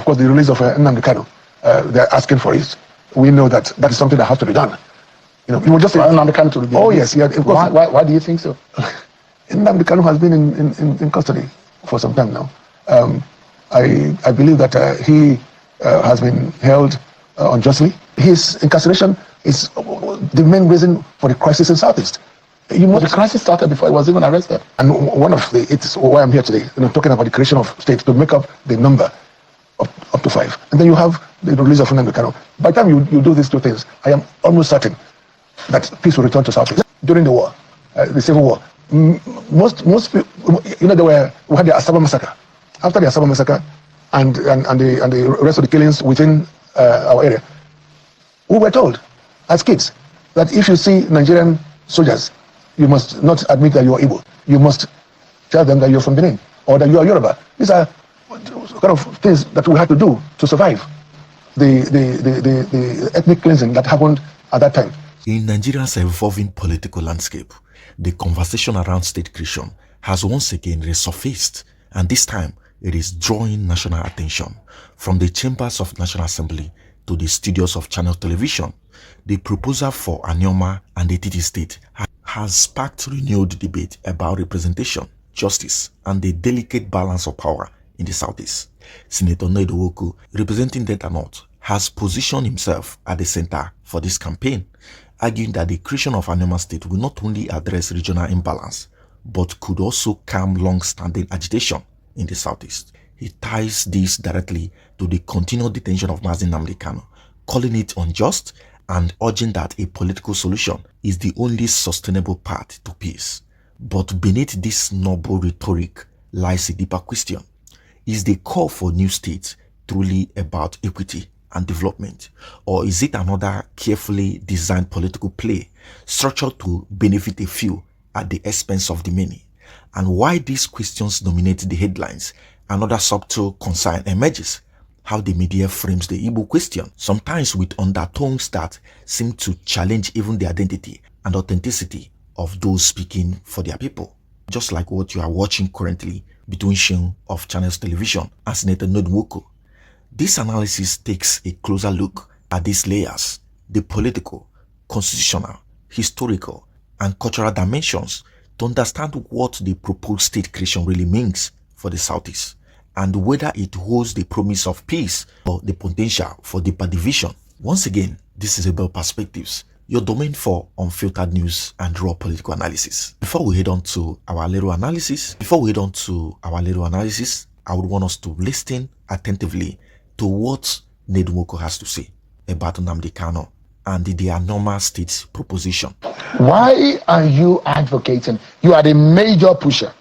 course, the release of Nnamdi Kanu, they're asking for it. We know that that is something that has to be done. You will just say Nnamdi Kanu to be oh yes, yeah. Of course. Why do you think so? Nnamdi Kanu has been in custody for some time now. I believe that he has been held unjustly. His incarceration is the main reason for the crisis in Southeast. The crisis started before he was even arrested. And it's why I'm here today, talking about the creation of states to make up the number up to 5. And then you have the release of Nnamdi Kanu. By the time you do these two things, I am almost certain that peace will return to Southeast. During the war, the Civil War, most people, we had the Asaba massacre. After the Asaba massacre and the rest of the killings within our area, we were told as kids that if you see Nigerian soldiers, you must not admit that you are Igbo. You must tell them that you're from Benin or that you are Yoruba. These are kind of things that we had to do to survive the ethnic cleansing that happened at that time. In Nigeria's evolving political landscape, the conversation around state creation has once again resurfaced, and this time it is drawing national attention. From the chambers of National Assembly to the studios of Channel Television, the proposal for Anioma and Etiti States has sparked renewed debate about representation, justice, and the delicate balance of power in the Southeast. Senator Ned Nwoko, representing Delta North, has positioned himself at the center for this campaign, arguing that the creation of Anioma State will not only address regional imbalance, but could also calm long-standing agitation in the Southeast. He ties this directly to the continued detention of Nnamdi Kanu, calling it unjust and urging that a political solution is the only sustainable path to peace. But beneath this noble rhetoric lies a deeper question. Is the call for new states truly about equity and development, or is it another carefully designed political play structured to benefit a few at the expense of the many? And why these questions dominate the headlines, another subtle concern emerges: how the media frames the Igbo question, sometimes with undertones that seem to challenge even the identity and authenticity of those speaking for their people. Just like what you are watching currently between Sheung of Channels Television and Senator Ned Nwoko. This analysis takes a closer look at these layers, the political, constitutional, historical, and cultural dimensions, to understand what the proposed state creation really means for the Southeast, and whether it holds the promise of peace or the potential for deeper division. Once again, this is about Perspectives, your domain for unfiltered news and raw political analysis. Before we head on to our little analysis, I would want us to listen attentively to what Ned Nwoko has to say about Nnamdi Kanu and the Anioma States proposition. Why are you advocating? You are the major pusher,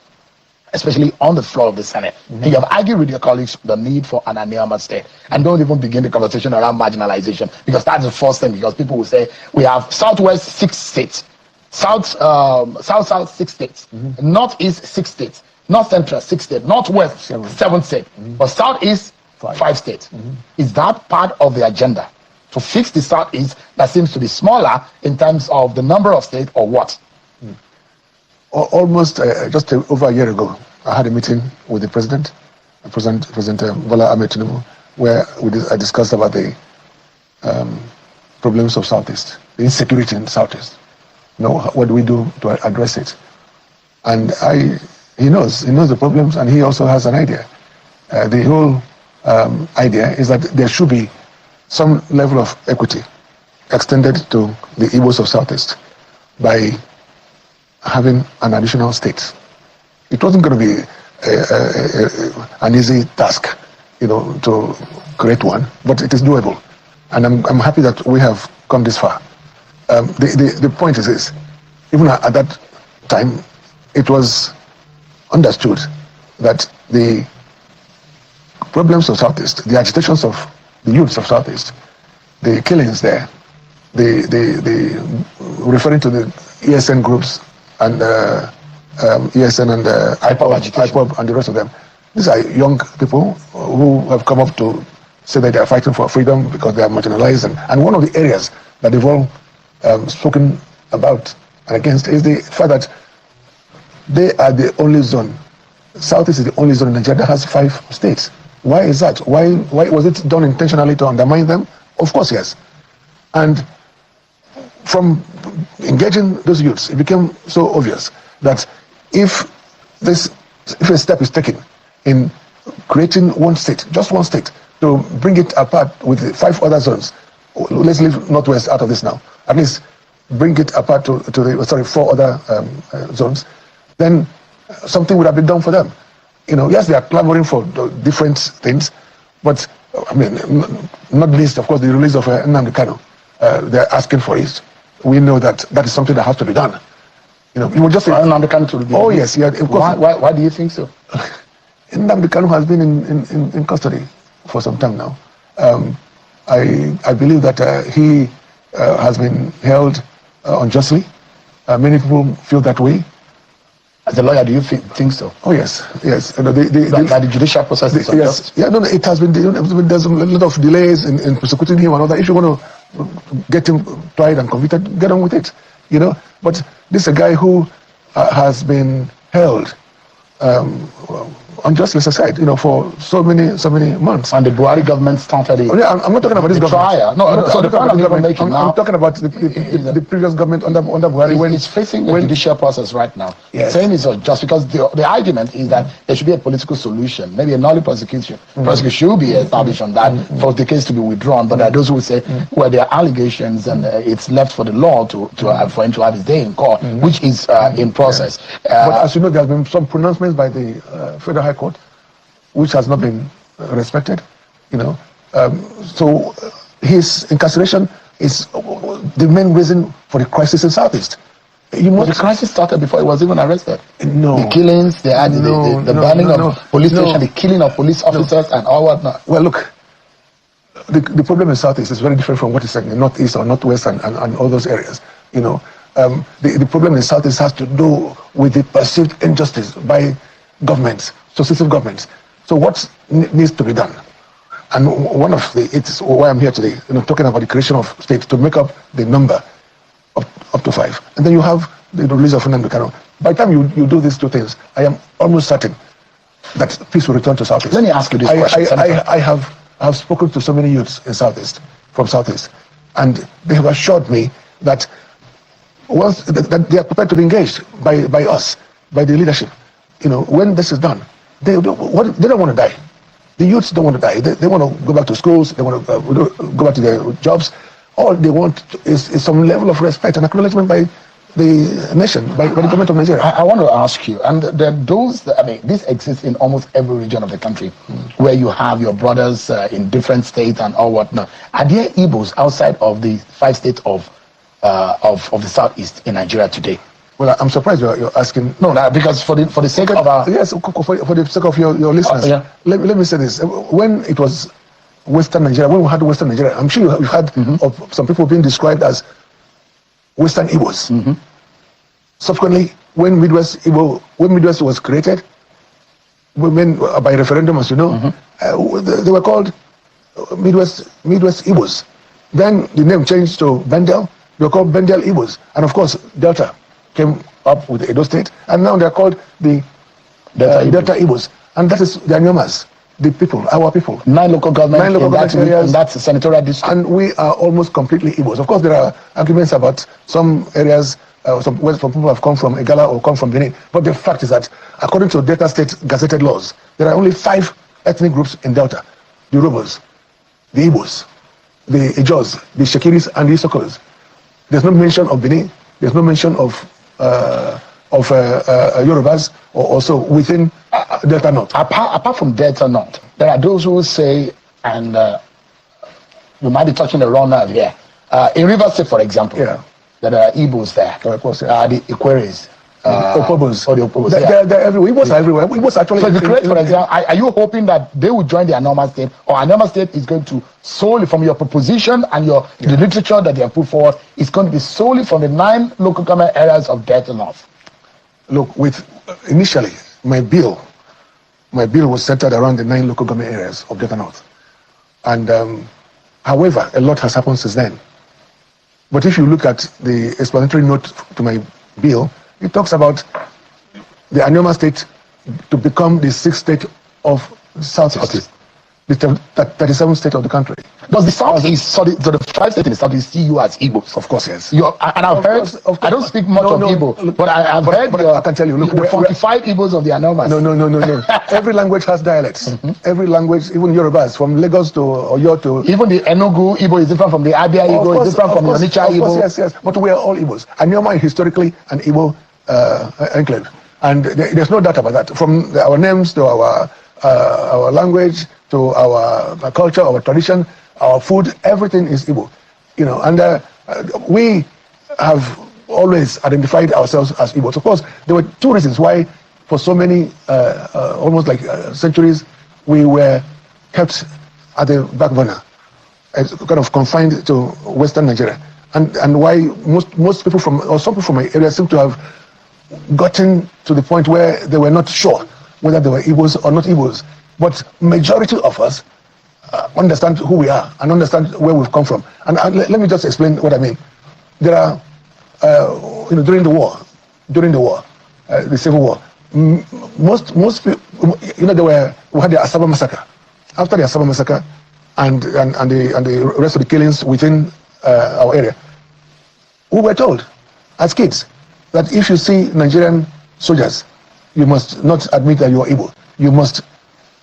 especially on the floor of the Senate. And you have argued with your colleagues the need for an Anioma state. And don't even begin the conversation around marginalization, because that's the first thing, because people will say we have Southwest 6 states, South 6 states, Northeast 6 states, North Central 6 states, Northwest 7 states, but Southeast 5 states. Is that part of the agenda to fix the Southeast that seems to be smaller in terms of the number of states, or what? Almost just over a year ago, I had a meeting with the President Bola Ahmed Tinubu, where I discussed about the problems of Southeast, the insecurity in the Southeast. What do we do to address it? And he knows the problems, and he also has an idea. The whole idea is that there should be some level of equity extended to the Igbos of Southeast by having an additional state. It wasn't going to be an easy task, to create one, but it is doable, and I'm happy that we have come this far. The point is this: even at that time, it was understood that the problems of Southeast, the agitations of the youths of Southeast, the killings there, the referring to the ESN groups and ESN and IPOB and the rest of them. These are young people who have come up to say that they are fighting for freedom because they are marginalized. And one of the areas that they've all spoken about and against is the fact that they are the only zone. Southeast is the only zone in Nigeria that has 5 states. Why is that? Why was it done intentionally to undermine them? Of course, yes. And from engaging those youths, it became so obvious that if a step is taken in creating one state, just one state, to bring it apart with the 5 other zones, let's leave Northwest out of this now, at least bring it apart to the 4 other zones, then something would have been done for them. Yes, they are clamoring for different things, but I mean, not least, of course, the release of Nnamdi Kanu. They're asking for it. We know that is something that has to be done. You will just say Nnamdi Kanu to be oh yes, yeah. Of course. Why do you think so? Nnamdi Kanu has been in custody for some time now. I believe that he has been held unjustly. Many people feel that way. As a lawyer, do you think so? Oh yes. That the judicial process is unjust? Yes. Yeah, no, it has been. There's a lot of delays in prosecuting him and all that. If you want to get him tried and convicted, get on with it. But this is a guy who has been held unjustly, as I said, for so many months. And the Buhari government started it. Oh, yeah, I'm not talking about this government. I'm talking about the previous government under Buhari. When it's facing a judicial process right now, yes. Saying it's unjust because the argument is that there should be a political solution, maybe a null prosecution. Prosecution should be established on that for the case to be withdrawn. But there are those who will say, well, there are allegations and it's left for the law for him to have his day in court, which is in process. But as you know, there have been some pronouncements by the Federal High Court, which has not been respected. So his incarceration is the main reason for the crisis in Southeast. The crisis started before he was even arrested. No. The killings, the burning of police station, the killing of police officers and all whatnot. Well, look, the problem in Southeast is very different from what is in the Northeast or Northwest and all those areas. The problem in Southeast has to do with the perceived injustice by governments, successive governments. So what needs to be done? And it's why I'm here today, talking about the creation of states to make up the number up to 5. And then you have the release of Nnamdi Kanu. By the time you do these 2 things, I am almost certain that peace will return to Southeast. Let me ask you this question. I have spoken to so many youths in from Southeast, and they have assured me that once that they are prepared to be engaged by us, by the leadership. When this is done, they don't want to die. The youths don't want to die. They want to go back to schools. They want to go back to their jobs. All they want is some level of respect and acknowledgement by the nation, by the government of Nigeria. I want to ask you, and there are those, this exists in almost every region of the country, where you have your brothers in different states and all whatnot. Are there Igbos outside of the 5 states of the Southeast in Nigeria today? Well, I'm surprised you're asking. No, because for the sake of our... Yes, for the sake of your listeners, yeah. let me say this. When it was Western Nigeria, when we had Western Nigeria, I'm sure you've had of some people being described as Western Igbos. Subsequently, when Midwest was created, by referendum, as you know, they were called Midwest Igbos. Then the name changed to Bendel. They were called Bendel Igbos, and of course Delta came up with Edo State, and now they're called the Delta Igbos, and that is the Aniomas, the people, our people. 9 local government areas, and that's the senatorial district. and we are almost completely Igbos. Of course, there are arguments about some areas, some people have come from Igala or come from Benin, but the fact is that according to Delta State gazetted laws, there are only 5 ethnic groups in Delta: the Urhobos, the Igbos, the Ijos, the Shekiris, and the Isokolos. There's no mention of Benin. There's no mention of Yorubas or also within Delta North. Apart from Delta North, there are those who say, and you might be touching the wrong nerve here. In Rivers State, for example, there are Igbos there. Of course, yeah. The Ikweres. Opobos. Or the Opobos. They're everywhere. Igbos are everywhere. Igbos actually. So, for example, are you hoping that they will join the Anioma State, or Anioma State is going to solely from your proposition and the literature that they have put forward, is going to be solely from the 9 local government areas of Delta North? Look, initially my bill was centered around the 9 local government areas of Delta North, and however, a lot has happened since then. But if you look at the explanatory note to my bill, it talks about the Anioma State to become the 6th state of Southeast. the 37 states of the country. Does the Southeast, so the 5 states in the Southeast see you as Igbos? Of course, yes. And I've heard, I don't speak much of Igbo, but I've heard I can tell you, look, the 45 Igbos of the Anomas. No. Every language has dialects. Every language, even Yorubas, from Lagos to Oyo to... Even the Enugu Igbo is different from the Abia Igbo, is different from the Onitsha Igbo. Yes. But we are all Igbos. Anioma is historically an Igbo enclave. And there's no doubt about that. From our names to our language, to our culture, our tradition, our food, everything is Igbo. And we have always identified ourselves as Igbos. Of course, there were 2 reasons why, for so many, almost like centuries, we were kept at the back burner, kind of confined to Western Nigeria, and why most people or some people from my area seem to have gotten to the point where they were not sure whether they were Igbos or not Igbos. But majority of us understand who we are and understand where we've come from. And let me just explain what I mean. There are, during the war, the Civil War, most people, we had the Asaba massacre. After the Asaba massacre and the rest of the killings within our area, we were told as kids that if you see Nigerian soldiers, you must not admit that you are Igbo. You must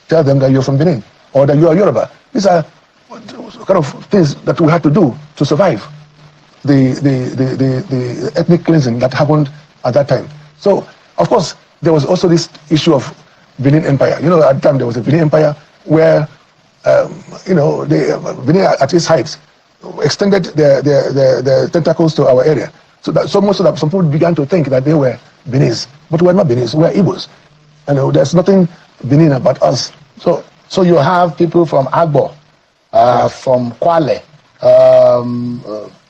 tell them that you're from Benin or that you are Yoruba. These are kind of things that we had to do to survive the ethnic cleansing that happened at that time. So, of course, there was also this issue of Benin Empire. At the time there was a Benin Empire where, the Benin at its height extended their tentacles to our area. So much so that some people began to think that they were Benis, but we're not Benis, we're Igbos. There's nothing Benin about us. So you have people from Agbo, from Kwale,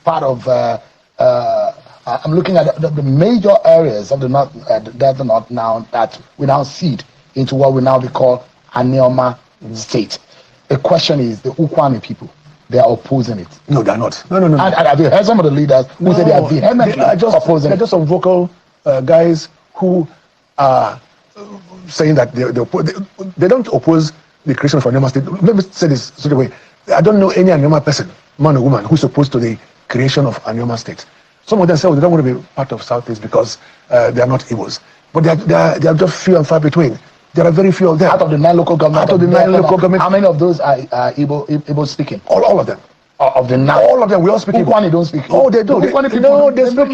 part of. I'm looking at the major areas of the north now that we now seed into what we now call Anioma state. The question is the Ukwani people. They are opposing it. No, they're not. No. And have you heard some of the leaders who say they are vehemently opposing it? They're just some vocal guys who are saying that they don't oppose the creation of Anioma state. Let me say this straight away. I don't know any Anioma person, man or woman, who's opposed to the creation of Anioma state. Some of them say they don't want to be part of Southeast because they are not Igbos. But they are just few and far between. There are very few of them. Out of the 9 local governments. How many of those are Igbo speaking? All of them. Of the 9. All of them. We all speak Igbo. Ukwani don't speak Igbo. Oh, they do. They don't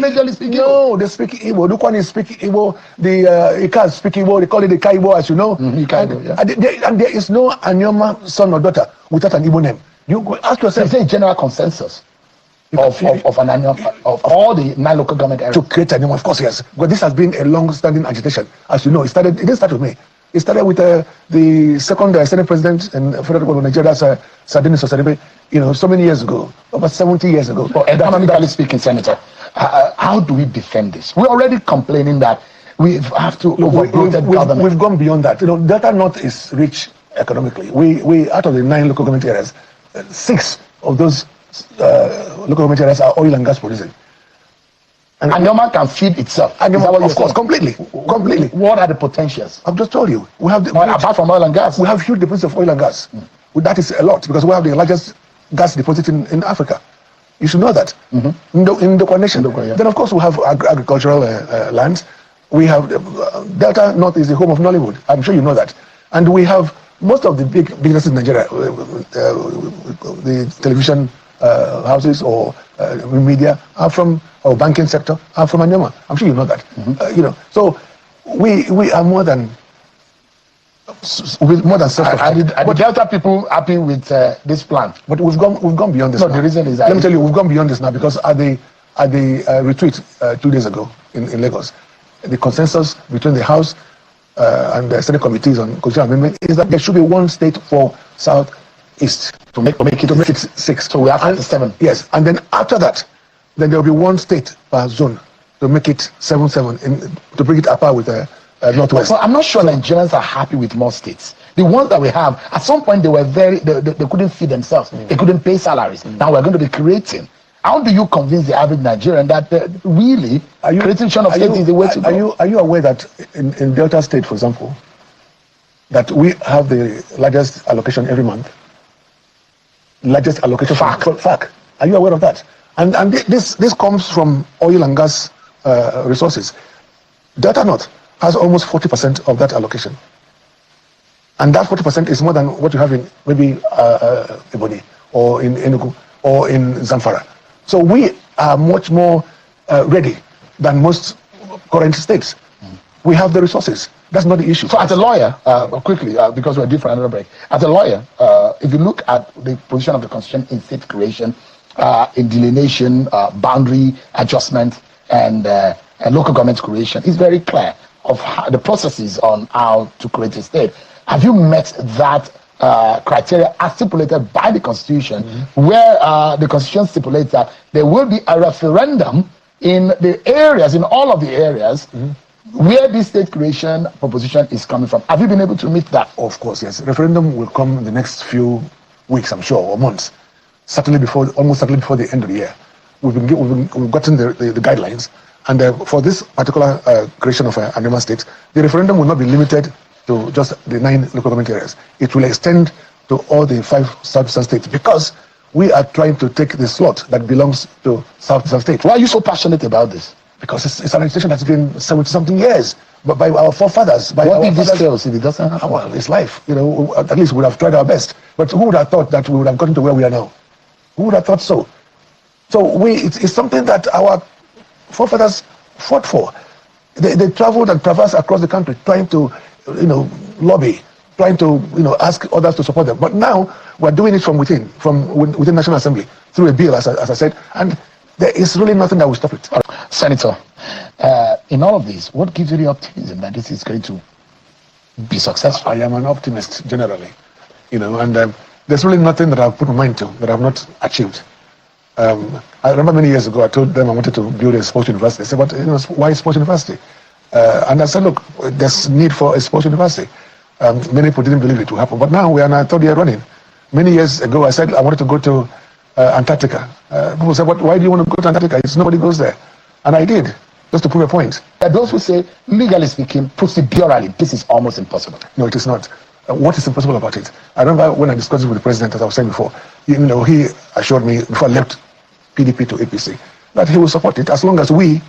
majorly speak Igbo. No, they speak Igbo. Ukwani speak Igbo. The Ikas speak Igbo. They call it the Kaibo, as you know. And there is no Anioma son or daughter without an Igbo name. You go ask yourself. Is there a general consensus of an Anioma, of all the 9 local government areas? To create Anioma, of course, yes. But this has been a long-standing agitation. As you know, it didn't start with me. It started with the second Senate President in Federal Republic of Nigeria, Sardini Sosaribe, so many years ago, over 70 years ago. But economically speaking, Senator, how do we defend this? We're already complaining that we have to overbloated government. We've gone beyond that. Delta North is rich economically. We out of the 9 local government areas, 6 of those local government areas are oil and gas producing. And Anioma can feed itself. Of course, completely. What are the potentials? I've just told you. We have apart from oil and gas, we have huge deposits of oil and gas. That is a lot because we have the largest gas deposit in Africa. You should know that. In the nation. Then of course we have agricultural lands. We have Delta North is the home of Nollywood. I'm sure you know that. And we have most of the big businesses in Nigeria, the television houses or media are from our banking sector are from Anioma. I'm sure you know that. So we are more than self-sufficient. Are the Delta people happy with this plan? But we've gone beyond this. No, now. the reason is let me tell you, we've gone beyond this now because at the retreat 2 days ago in Lagos, the consensus between the House and the Senate committees on constitutional amendment is that there should be one state for Southeast to make it 6. So we have 7. Yes, and then after that, then there will be one state per zone to make it 7-7 to bring it apart with Northwest. So I'm not sure Nigerians are happy with more states. The ones that we have, at some point they were they couldn't feed themselves. They couldn't pay salaries. Now we're going to be creating. How do you convince the average Nigerian that really creation of states is the way to go? Are you aware that in Delta State, for example, that we have the largest allocation every month. Largest allocation. FAC. Are you aware of that? And this comes from oil and gas resources. Delta North has almost 40% of that allocation. And that 40% is more than what you have in maybe Ebonyi or in Enugu or in Zamfara. So we are much more ready than most current states. We have the resources. That's not the issue. So as a lawyer, quickly, because we're due for another break, as a lawyer, if you look at the position of the Constitution in state creation, in delineation, boundary adjustment, and local government creation, it's very clear of how, the processes on how to create a state. Have you met that criteria as stipulated by the Constitution, where the Constitution stipulates that there will be a referendum in the areas, in all of the areas, where this state creation proposition is coming from? Have you been able to meet that? Of course, yes. Referendum will come in the next few weeks, I'm sure, or months. Almost certainly before the end of the year. We've gotten the guidelines, and for this particular creation of Anioma State, the referendum will not be limited to just the 9 local government areas. It will extend to all the 5 southeastern states, because we are trying to take the slot that belongs to southeastern states. Why are you so passionate about this? Because it's an institution that's been 70-something years, but by our forefathers. What if this fails, if it doesn't happen? Well, it's life. At least we would have tried our best. But who would have thought that we would have gotten to where we are now? Who would have thought so? So it's something that our forefathers fought for. They traveled and traversed across the country trying to, lobby, trying to, ask others to support them. But now we're doing it from within National Assembly through a bill, as I said, and there is really nothing that will stop it. Senator, in all of this, what gives you the optimism that this is going to be successful? I am an optimist generally, and there's really nothing that I've put my mind to that I've not achieved. I remember many years ago I told them I wanted to build a sports university. They said, but why sports university? And I said, look, there's need for a sports university. Many people didn't believe it would happen, but now we are in our 3rd year running. Many years ago I said I wanted to go to Antarctica. People said, why do you want to go to Antarctica? Nobody goes there. And I did, just to prove a point. There are those who say, legally speaking, procedurally, this is almost impossible. No, it is not. What is impossible about it? I remember when I discussed it with the president, as I was saying before, he assured me before I left PDP to APC that he will support it as long as we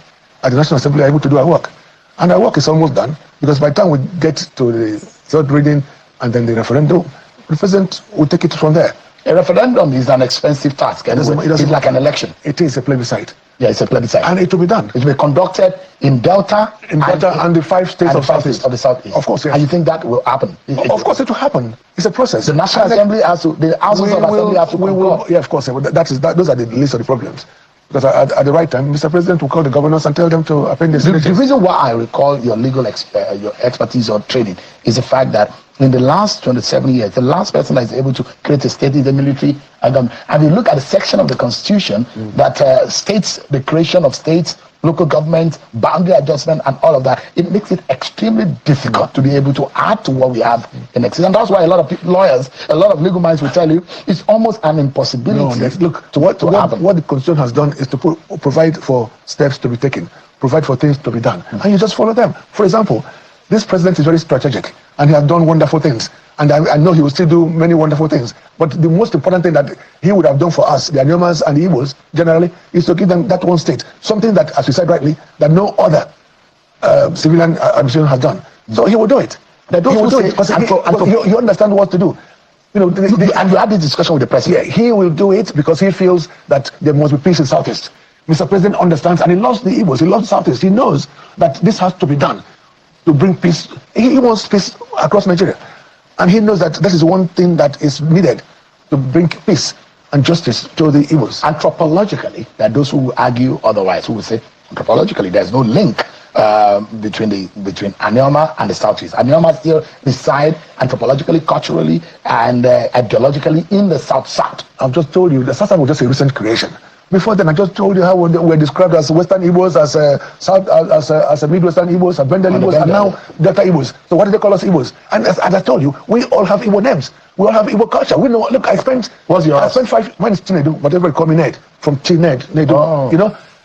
at the National Assembly are able to do our work. And our work is almost done, because by the time we get to the 3rd reading and then the referendum, the president will take it from there. A referendum is an expensive task. It's like an election. It is a plebiscite. Yeah, it's a plebiscite. And it will be done. It will be conducted in Delta. And the 5 states of Southeast. Of the Southeast. Of course, yes. And you think that will happen? Of course it will happen. It's a process. The National Assembly has to, the houses of Assembly have to concur. Yeah, of course. Those are the least of the problems. Because at the right time, Mr. President will call the governors and tell them to append this. The reason why I recall your legal your expertise or training is the fact that in the last 27 years, the last person that is able to create a state is the military government. And you look at the section of the Constitution that states the creation of states, local government, boundary adjustment, and all of that, it makes it extremely difficult to be able to add to what we have in existence. And that's why a lot of lawyers, a lot of legal minds will tell you it's almost an impossibility. What the Constitution has done is to provide for steps to be taken, provide for things to be done, and you just follow them. For example, this president is very strategic, and he has done wonderful things. And I know he will still do many wonderful things. But the most important thing that he would have done for us, the Aniomas and the Igbos, generally, is to give them that one state. Something that, as you said rightly, that no other civilian administration has done. So he will do it. He will do it because he understands what to do. And you had this discussion with the president. Yeah, he will do it because he feels that there must be peace in Southeast. Mr. President understands, and he loves the Igbos, he loves Southeast. He knows that this has to be done to bring peace. He wants peace across Nigeria. And he knows that this is one thing that is needed to bring peace and justice to the Igbos. Anthropologically, there are those who will argue otherwise, who will say anthropologically there's no link between Anioma and the Southeast. Anioma still reside anthropologically, culturally, and ideologically in the South. I've just told you, the South was just a recent creation. Before then, I just told you how we were described as Western Igbos, as a Midwestern Igbos, as Bendel Igbos, and now Delta Igbos. So what do they call us Igbos? And as I told you, we all have Igbo names. We all have Igbo culture. We know. Look, I spent 5. Mine is Chinedu, whatever you call me, Ned, from Chined, Nedu. Oh.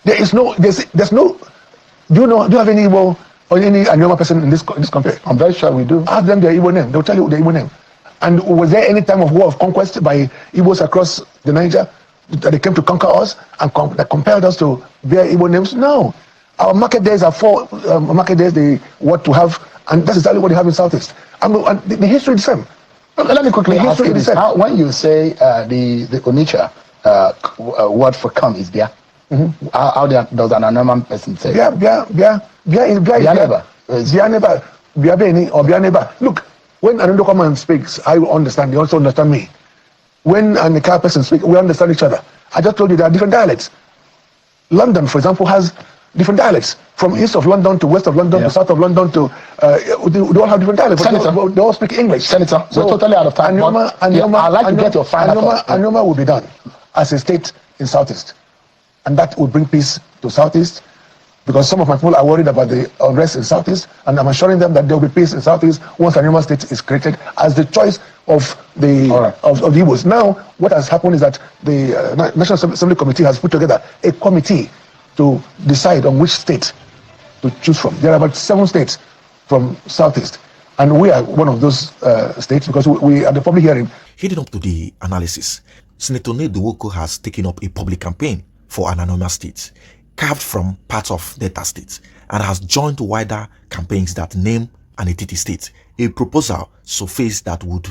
There's no. Do you have any Igbo or any Anioma person in this country? I'm very sure we do. Ask them their Igbo name. They'll tell you their Igbo name. And was there any time of war of conquest by Igbos across the Niger that they came to conquer us and that compelled us to bear Igbo names? No. Our market days are 4 market days they want to have, and that's exactly what they have in Southeast. And the history is the same. Let me quickly ask you this. When you say the Onitsha word for come is Bia, how does an Anioma person say? Bia Beni or Bia neighbor. Look, when an Ndokoman speaks, I will understand. They also understand me. When an Ika person speaks, we understand each other. I just told you there are different dialects. London, for example, has different dialects. From east of London to west of London to south of London to they all have different dialects. They all speak English. Senator, we're totally out of time. I'd like to get your final thought. Anioma will be done as a state in Southeast, and that will bring peace to Southeast. Because some of my people are worried about the unrest in Southeast, and I'm assuring them that there will be peace in Southeast once Anioma State is created as the choice of the of the Igbos. Now, what has happened is that the National Assembly Committee has put together a committee to decide on which state to choose from. There are about 7 states from Southeast, and we are one of those states because we are the public hearing. Heading up to the analysis, Senator Ned Nwoko has taken up a public campaign for an Anioma State, carved from parts of Delta State, and has joined wider campaigns that name an Etiti State, a proposal surfaced that would,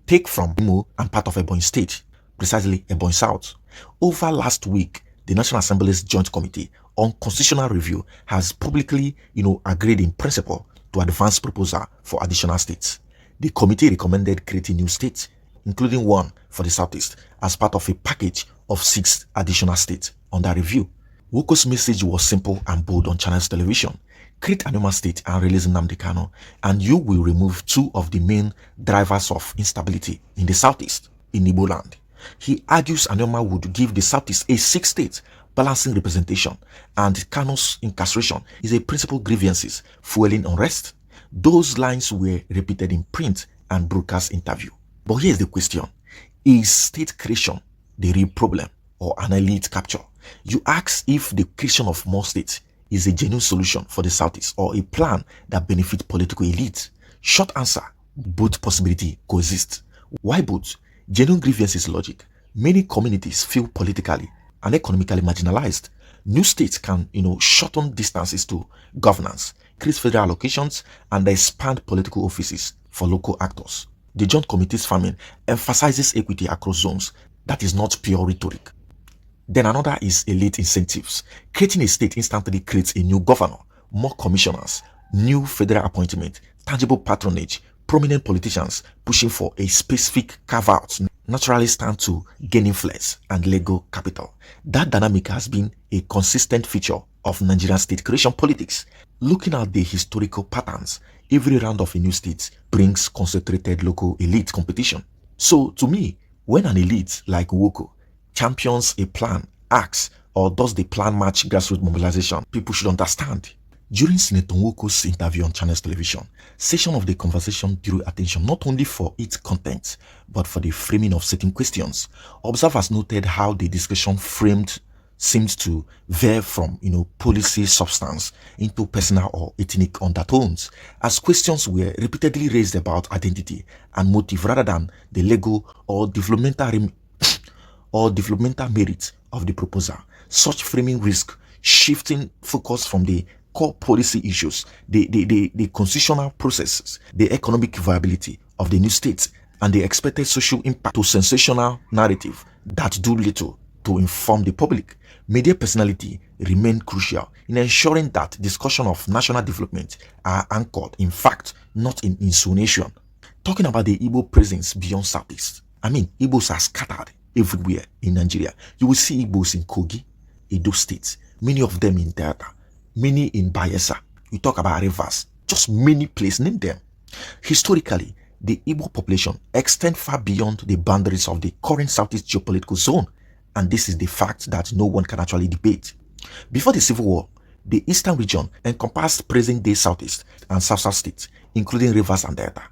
take from Imo and part of Ebonyi State, precisely Ebonyi South. Over last week, the National Assembly's Joint Committee on Constitutional Review has publicly, agreed in principle to advance proposal for additional states. The committee recommended creating new states, including one for the Southeast, as part of a package of 6 additional states under review. Nwoko's message was simple and bold on Channels Television. Create Anioma State and release Nnamdi Kanu, and you will remove 2 of the main drivers of instability in the Southeast, in Igbo land. He argues Anioma would give the Southeast a 6-state balancing representation, and Kanu's incarceration is a principal grievances fueling unrest. Those lines were repeated in print and broadcast interview. But here's the question: is state creation the real problem or an elite capture? You ask if the creation of more states is a genuine solution for the Southeast or a plan that benefits political elites. Short answer: both possibilities coexist. Why both? Genuine grievances logic. Many communities feel politically and economically marginalized. New states can, shorten distances to governance, increase federal allocations, and expand political offices for local actors. The Joint Committee's farming emphasizes equity across zones. That is not pure rhetoric. Then another is elite incentives. Creating a state instantly creates a new governor, more commissioners, new federal appointment, tangible patronage. Prominent politicians pushing for a specific carve-out naturally stand to gain influence and legal capital. That dynamic has been a consistent feature of Nigerian state creation politics. Looking at the historical patterns, every round of a new state brings concentrated local elite competition. So to me, when an elite like Nwoko champions a plan, acts, or does the plan match grassroots mobilization, people should understand. During Senator Nwoko's interview on Channels Television, section of the conversation drew attention not only for its content, but for the framing of certain questions. Observers noted how the discussion framed seemed to veer from, policy substance into personal or ethnic undertones, as questions were repeatedly raised about identity and motive rather than the legal or developmental merit of the proposal. Such framing risk shifting focus from the core policy issues, the constitutional processes, the economic viability of the new states, and the expected social impact to sensational narrative that do little to inform the public. Media personality remain crucial in ensuring that discussion of national development are anchored in fact, not in insinuation. Talking about the Igbo presence beyond Southeast, Igbos are scattered everywhere in Nigeria. You will see Igbos in Kogi, Edo State, many of them in Delta, many in Bayelsa. You talk about rivers, just many places, name them. Historically, the Igbo population extend far beyond the boundaries of the current Southeast geopolitical zone, and this is the fact that no one can actually debate. Before the Civil War, the eastern region encompassed present-day Southeast and South states, including rivers and Delta.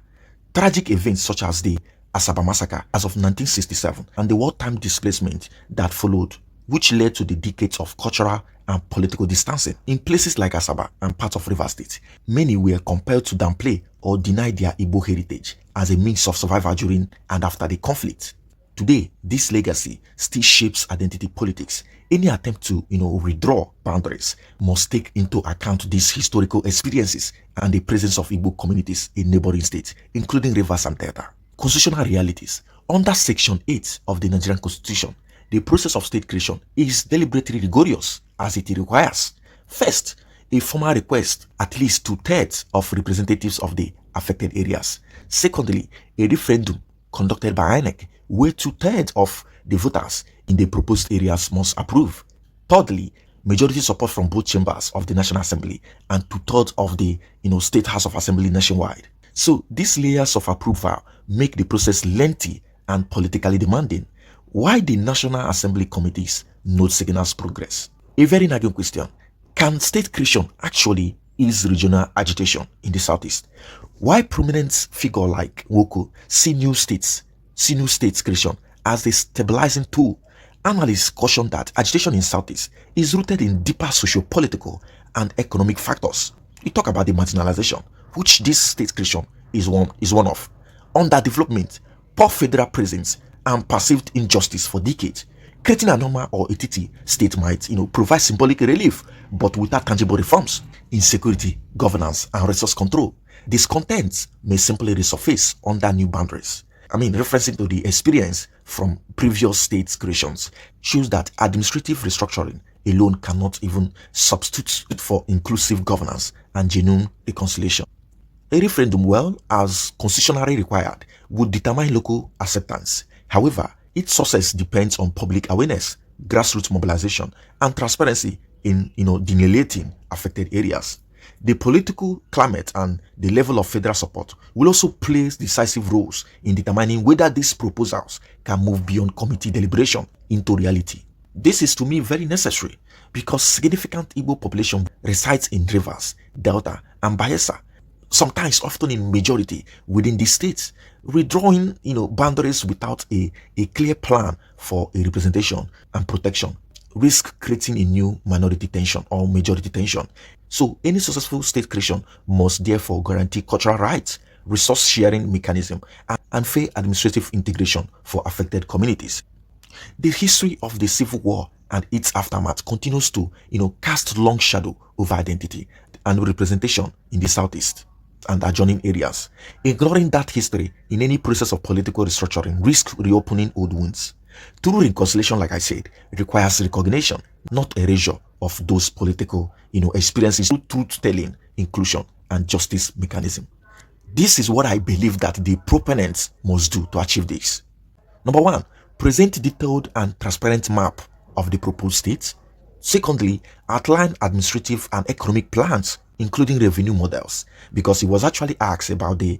Tragic events such as the Asaba massacre as of 1967 and the wartime displacement that followed which led to the decades of cultural and political distancing. In places like Asaba and parts of Rivers State, many were compelled to downplay or deny their Igbo heritage as a means of survival during and after the conflict. Today, this legacy still shapes identity politics. Any attempt to, redraw boundaries must take into account these historical experiences and the presence of Igbo communities in neighboring states, including Rivers and Delta. Constitutional realities. Under Section 8 of the Nigerian Constitution, the process of state creation is deliberately rigorous as it requires, first, a formal request at least 2/3 of representatives of the affected areas. Secondly, a referendum conducted by INEC where 2/3 of the voters in the proposed areas must approve. Thirdly, majority support from both chambers of the National Assembly and 2/3 of the State House of Assembly nationwide. So these layers of approval make the process lengthy and politically demanding. Why the National Assembly committees note signals progress? A very nagging question. Can state creation actually ease regional agitation in the Southeast? Why prominent figure like Nwoko see new states creation as a stabilizing tool? Analysts caution that agitation in Southeast is rooted in deeper socio-political and economic factors. We talk about the marginalization, which this state creation is one of, underdevelopment, poor federal presence, and perceived injustice for decades. Creating Anioma or Etiti state might, provide symbolic relief, but without tangible reforms, insecurity, governance, and resource control. Discontent may simply resurface under new boundaries. Referencing to the experience from previous state creations shows that administrative restructuring alone cannot even substitute for inclusive governance and genuine reconciliation. A referendum, well, as constitutionally required, would determine local acceptance. However, its success depends on public awareness, grassroots mobilization, and transparency in delineating affected areas. The political climate and the level of federal support will also play decisive roles in determining whether these proposals can move beyond committee deliberation into reality. This is to me very necessary because significant Igbo population resides in Rivers, Delta, and Bayelsa, sometimes often in majority within the states. Redrawing boundaries without a clear plan for a representation and protection risk creating a new minority tension or majority tension. So any successful state creation must therefore guarantee cultural rights, resource sharing mechanism, and fair administrative integration for affected communities. The history of the Civil War and its aftermath continues to cast long shadow over identity and representation in the Southeast and adjoining areas. Ignoring that history in any process of political restructuring risks reopening old wounds. True reconciliation, like I said, requires recognition, not erasure of those political experiences through truth-telling, inclusion, and justice mechanism. This is what I believe that the proponents must do to achieve this. Number one, present detailed and transparent map of the proposed states. Secondly, outline administrative and economic plans, including revenue models, because he was actually asked about the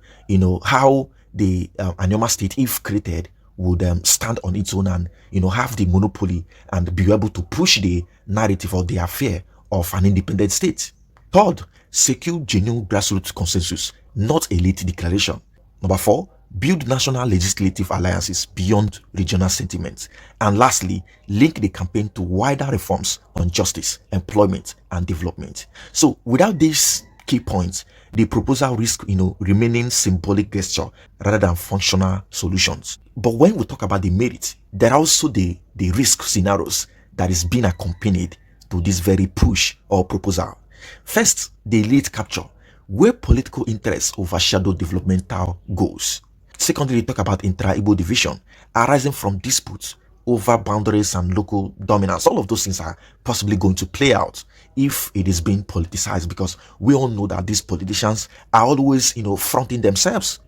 how the Anioma state, if created, would stand on its own and have the monopoly and be able to push the narrative or the affair of an independent state. Third, secure genuine grassroots consensus, not elite declaration. Number four, build national legislative alliances beyond regional sentiments. And lastly, link the campaign to wider reforms on justice, employment, and development. So without these key points, the proposal risks remaining symbolic gesture rather than functional solutions. But when we talk about the merit, there are also the risk scenarios that is being accompanied to this very push or proposal. First, the elite capture, where political interests overshadow developmental goals. Secondly, we talk about intra-Igbo division arising from disputes over boundaries and local dominance. All of those things are possibly going to play out if it is being politicized, because we all know that these politicians are always fronting themselves.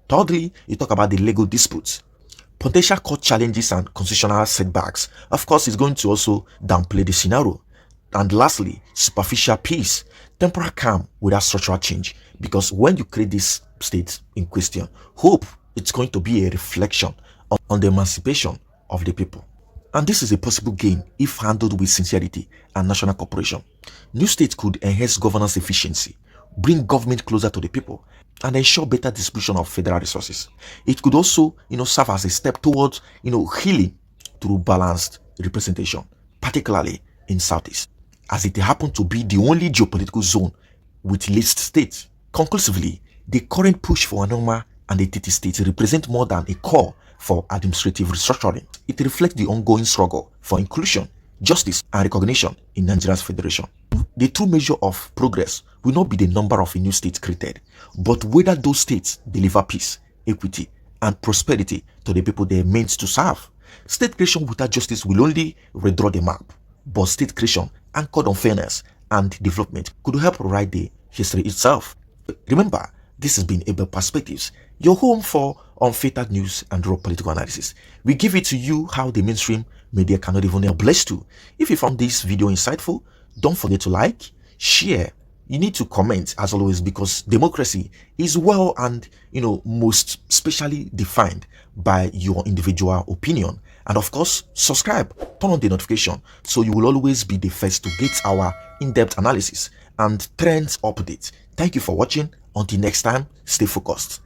Thirdly, you talk about the legal disputes, potential court challenges, and constitutional setbacks. Of course, it's going to also downplay the scenario. And lastly, superficial peace, temporal calm without structural change, because when you create this state in question, hope it's going to be a reflection on the emancipation of the people. And this is a possible gain if handled with sincerity and national cooperation. New states could enhance governance efficiency, bring government closer to the people, and ensure better distribution of federal resources. It could also serve as a step towards healing through balanced representation. particularly in Southeast, as it happened to be the only geopolitical zone with least states. Conclusively, the current push for Anioma and Etiti States represent more than a call for administrative restructuring. It reflects the ongoing struggle for inclusion, justice, and recognition in Nigeria's federation. The true measure of progress will not be the number of new states created, but whether those states deliver peace, equity, and prosperity to the people they are meant to serve. State creation without justice will only redraw the map, but state creation anchored on fairness and development could help write the history itself. Remember, this has been Able Perspectives, your home for unfiltered news and raw political analysis. We give it to you how the mainstream media cannot even help blessed to. If you found this video insightful, don't forget to like, share. You need to comment as always, because democracy is well and most specially defined by your individual opinion. And of course, subscribe, turn on the notification so you will always be the first to get our in-depth analysis and trends updates. Thank you for watching. Until next time, stay focused.